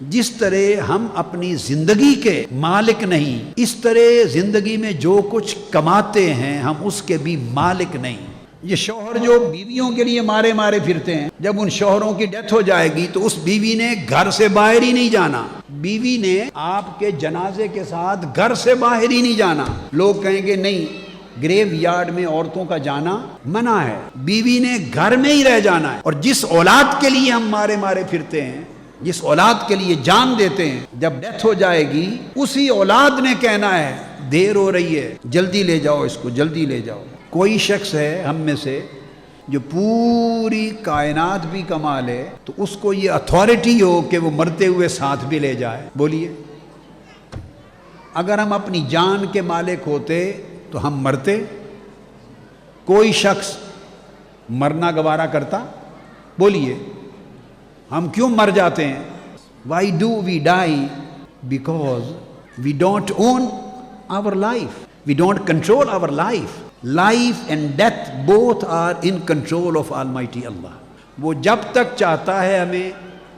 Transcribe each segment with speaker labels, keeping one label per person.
Speaker 1: جس طرح ہم اپنی زندگی کے مالک نہیں، اس طرح زندگی میں جو کچھ کماتے ہیں ہم اس کے بھی مالک نہیں۔ یہ شوہر جو بیویوں کے لیے مارے مارے پھرتے ہیں، جب ان شوہروں کی ڈیتھ ہو جائے گی تو اس بیوی نے گھر سے باہر ہی نہیں جانا، بیوی نے آپ کے جنازے کے ساتھ گھر سے باہر ہی نہیں جانا۔ لوگ کہیں گے نہیں، گریو یارڈ میں عورتوں کا جانا منع ہے، بیوی نے گھر میں ہی رہ جانا ہے۔ اور جس اولاد کے لیے ہم مارے مارے پھرتے ہیں، جس اولاد کے لیے جان دیتے ہیں، جب ڈیتھ ہو جائے گی اسی اولاد نے کہنا ہے دیر ہو رہی ہے، جلدی لے جاؤ اس کو، جلدی لے جاؤ۔ کوئی شخص ہے ہم میں سے جو پوری کائنات بھی کما لے تو اس کو یہ اتھارٹی ہو کہ وہ مرتے ہوئے ساتھ بھی لے جائے؟ بولیے، اگر ہم اپنی جان کے مالک ہوتے تو ہم مرتے؟ کوئی شخص مرنا گوارا کرتا؟ بولیے، ہم کیوں مر جاتے ہیں؟ Why do we die? Because we don't own our life. We don't control our life. Life and death both are in control of Almighty Allah. وہ جب تک چاہتا ہے ہمیں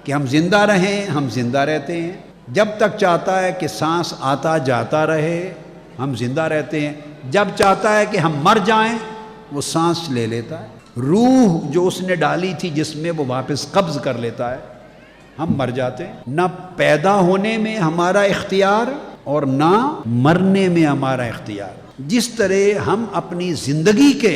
Speaker 1: کہ ہم زندہ رہیں ہم زندہ رہتے ہیں، جب تک چاہتا ہے کہ سانس آتا جاتا رہے ہم زندہ رہتے ہیں، جب چاہتا ہے کہ ہم مر جائیں وہ سانس لے لیتا ہے، روح جو اس نے ڈالی تھی جس میں وہ واپس قبض کر لیتا ہے، ہم مر جاتے ہیں۔ نہ پیدا ہونے میں ہمارا اختیار اور نہ مرنے میں ہمارا اختیار۔ جس طرح ہم اپنی زندگی کے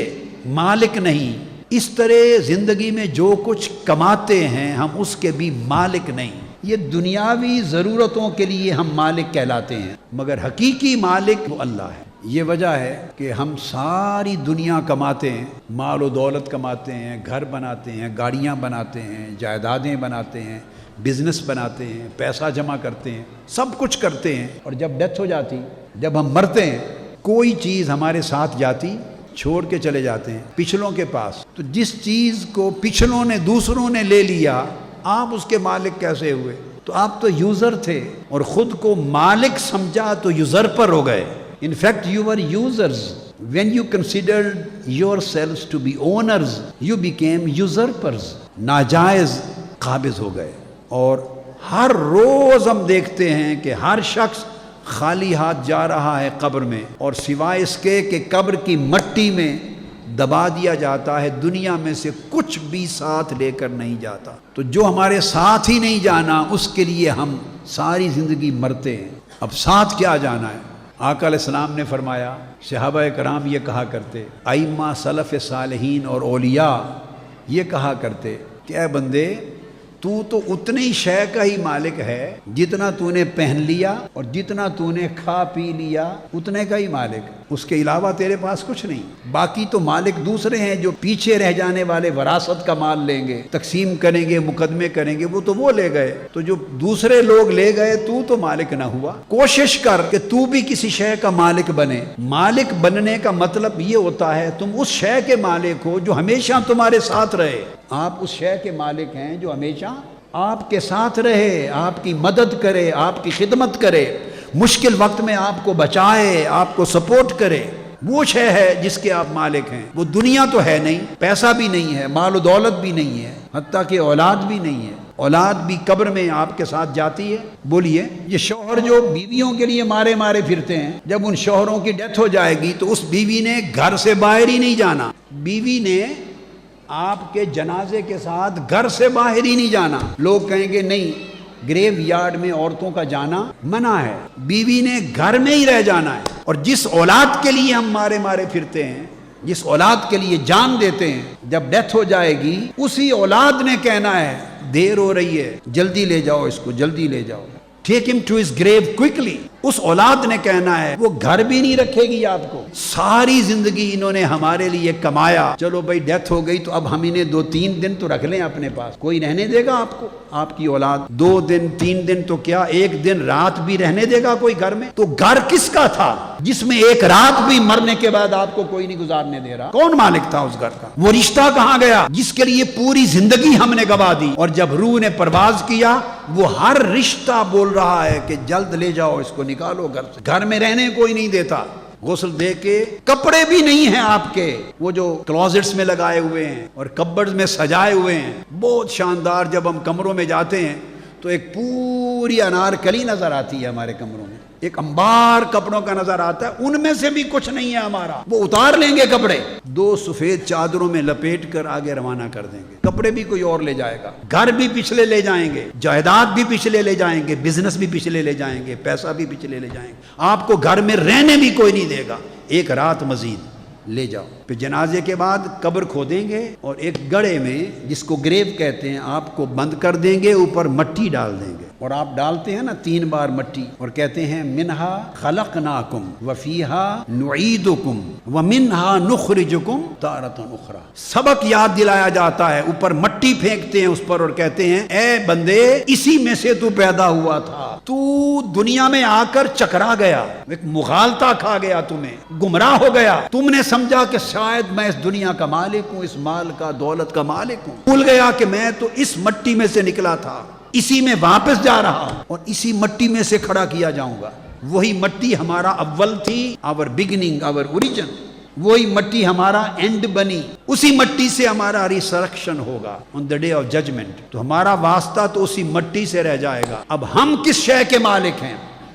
Speaker 1: مالک نہیں، اس طرح زندگی میں جو کچھ کماتے ہیں ہم اس کے بھی مالک نہیں۔ یہ دنیاوی ضرورتوں کے لیے ہم مالک کہلاتے ہیں، مگر حقیقی مالک وہ اللہ ہے۔ یہ وجہ ہے کہ ہم ساری دنیا کماتے ہیں، مال و دولت کماتے ہیں، گھر بناتے ہیں، گاڑیاں بناتے ہیں، جائیدادیں بناتے ہیں، بزنس بناتے ہیں، پیسہ جمع کرتے ہیں، سب کچھ کرتے ہیں، اور جب ڈیتھ ہو جاتی، جب ہم مرتے ہیں، کوئی چیز ہمارے ساتھ جاتی؟ چھوڑ کے چلے جاتے ہیں پچھلوں کے پاس۔ تو جس چیز کو پچھلوں نے دوسروں نے لے لیا آپ اس کے مالک کیسے ہوئے؟ تو آپ تو یوزر تھے، اور خود کو مالک سمجھا تو یوزر پر ہو گئے۔ In fact, you were users. When you considered yourselves to be owners, you became usurpers. ناجائز قابض ہو گئے۔ اور ہر روز ہم دیکھتے ہیں کہ ہر شخص خالی ہاتھ جا رہا ہے قبر میں، اور سوائے اس کے کہ قبر کی مٹی میں دبا دیا جاتا ہے، دنیا میں سے کچھ بھی ساتھ لے کر نہیں جاتا۔ تو جو ہمارے ساتھ ہی نہیں جانا اس کے لیے ہم ساری زندگی مرتے ہیں۔ اب ساتھ کیا جانا ہے؟ آقا علیہ السلام نے فرمایا، صحابہ کرام یہ کہا کرتے، ائمہ سلف صالحین اور اولیاء یہ کہا کرتے کہ اے بندے، تو اتنے ہی شے کا ہی مالک ہے جتنا تو نے پہن لیا اور جتنا تو نے کھا پی لیا، اتنے کا ہی مالک، اس کے علاوہ تیرے پاس کچھ نہیں۔ باقی تو مالک دوسرے ہیں جو پیچھے رہ جانے والے وراثت کا مال لیں گے، تقسیم کریں گے، مقدمے کریں گے، وہ لے گئے۔ تو جو دوسرے لوگ لے گئے تو مالک نہ ہوا۔ کوشش کر کہ تو بھی کسی شے کا مالک بنے۔ مالک بننے کا مطلب یہ ہوتا ہے تم اس شے کے مالک ہو جو ہمیشہ تمہارے ساتھ رہے۔ آپ اس شے کے مالک ہیں جو ہمیشہ آپ کے ساتھ رہے، آپ کی مدد کرے، آپ کی خدمت کرے، مشکل وقت میں آپ کو بچائے، آپ کو سپورٹ کرے۔ وہ شے ہے جس کے آپ مالک ہیں۔ وہ دنیا تو ہے نہیں، پیسہ بھی نہیں ہے، مال و دولت بھی نہیں ہے، حتیٰ کہ اولاد بھی نہیں ہے۔ اولاد بھی قبر میں آپ کے ساتھ جاتی ہے؟ بولیے، یہ شوہر جو بیویوں کے لیے مارے مارے پھرتے ہیں، جب ان شوہروں کی ڈیتھ ہو جائے گی تو اس بیوی نے گھر سے باہر ہی نہیں جانا، بیوی نے آپ کے جنازے کے ساتھ گھر سے باہر ہی نہیں جانا۔ لوگ کہیں گے نہیں، گریو یارڈ میں عورتوں کا جانا منع ہے، بیوی نے گھر میں ہی رہ جانا ہے۔ اور جس اولاد کے لیے ہم مارے مارے پھرتے ہیں، جس اولاد کے لیے جان دیتے ہیں، جب ڈیتھ ہو جائے گی اسی اولاد نے کہنا ہے دیر ہو رہی ہے، جلدی لے جاؤ اس کو، جلدی لے جاؤ، ٹیک him to his grave quickly۔ اس اولاد نے کہنا ہے، وہ گھر بھی نہیں رکھے گی آپ کو۔ ساری زندگی انہوں نے ہمارے لیے کمایا، چلو بھائی ڈیتھ ہو گئی تو اب ہم انہیں 2-3 دن تو رکھ لیں اپنے پاس، کوئی رہنے دے گا آپ کو؟ آپ کی اولاد 2 دن 3 دن تو کیا 1 دن رات بھی رہنے دے گا کوئی گھر میں؟ تو گھر کس کا تھا جس میں 1 رات بھی مرنے کے بعد آپ کو کوئی نہیں گزارنے دے رہا؟ کون مالک تھا اس گھر کا؟ وہ رشتہ کہاں گیا جس کے لیے پوری زندگی ہم نے گوا دی؟ اور جب روح نے پرواز کیا وہ ہر رشتہ بول رہا ہے کہ جلد لے جاؤ اس کو، نکالو گھر سے۔ گھر میں رہنے کوئی نہیں دیتا، غسل دے کے، کپڑے بھی نہیں ہیں آپ کے، وہ جو کلوزٹس میں لگائے ہوئے ہیں اور کبرز میں سجائے ہوئے ہیں، بہت شاندار۔ جب ہم کمروں میں جاتے ہیں تو ایک پوری انارکلی نظر آتی ہے ہمارے کمروں میں، ایک انبار کپڑوں کا نظر آتا ہے، ان میں سے بھی کچھ نہیں ہے ہمارا، وہ اتار لیں گے کپڑے، 2 سفید چادروں میں لپیٹ کر آگے روانہ کر دیں گے، کپڑے بھی کوئی اور لے جائے گا، گھر بھی پچھلے لے جائیں گے، جائیداد بھی پچھلے لے جائیں گے، بزنس بھی پچھلے لے جائیں گے، پیسہ بھی پچھلے لے جائیں گے، آپ کو گھر میں رہنے بھی کوئی نہیں دے گا، ایک رات مزید لے جاؤ۔ پھر جنازے کے بعد قبر کھودیں گے اور ایک گڑھے میں، جس کو گریو کہتے ہیں، آپ کو بند کر دیں گے، اوپر مٹی ڈال دیں گے، اور آپ ڈالتے ہیں نا 3 بار مٹی، اور کہتے ہیں منہا خلقناکم وفیہا نعیدکم ومنہا نخرجکم تارۃ اخری۔ سبق یاد دلایا جاتا ہے، اوپر مٹی پھینکتے ہیں اس پر اور کہتے ہیں اے بندے اسی میں سے تو پیدا ہوا تھا، تو دنیا میں آ کر چکرا گیا، ایک مغالطہ کھا گیا، تمہیں گمراہ ہو گیا، تم نے سمجھا کہ شاید میں اس دنیا کا مالک ہوں، اس مال کا، دولت کا مالک ہوں، بھول گیا کہ میں تو اس مٹی میں سے نکلا تھا، اسی میں واپس جا رہا ہوں اور اسی مٹی میں سے کھڑا کیا جاؤں گا۔ وہی مٹی ہمارا اول تھی، آور بگننگ، آور اوریجن، وہی مٹی ہمارا اینڈ بنی، اسی مٹی سے ہمارا ریسرکشن ہوگا آن دا ڈے آف ججمنٹ۔ تو ہمارا واسطہ تو اسی مٹی سے رہ جائے گا۔ اب ہم کس شے کے مالک ہیں؟